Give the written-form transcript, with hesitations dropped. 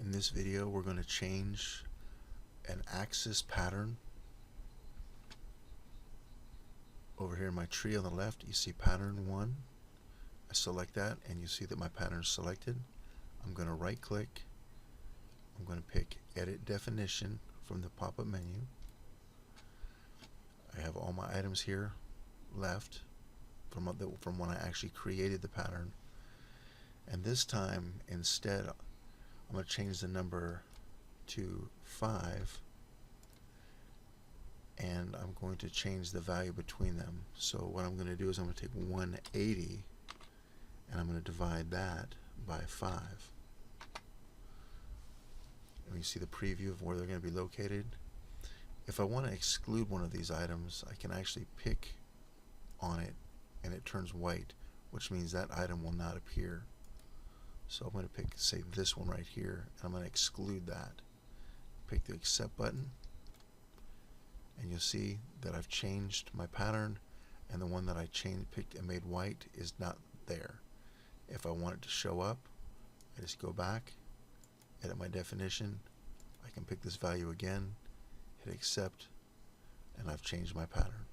In this video, we're going to change an axis pattern. Over here in my tree on the left, you see pattern 1. I select that and you see that my pattern is selected. I'm going to right click. I'm going to pick Edit Definition from the pop-up menu. I have all my items here left from when I actually created the pattern. And this time, instead, I'm going to change the number to 5, and I'm going to change the value between them. So what I'm going to do is I'm going to take 180 and I'm going to divide that by 5. And you see the preview of where they're going to be located. If I want to exclude one of these items, I can actually pick on it and it turns white, which means that item will not appear. So I'm going to pick, say, this one right here, and I'm going to exclude that. Pick the Accept button, and you'll see that I've changed my pattern, and the one that I picked and made white is not there. If I want it to show up, I just go back, edit my definition, I can pick this value again, hit Accept, and I've changed my pattern.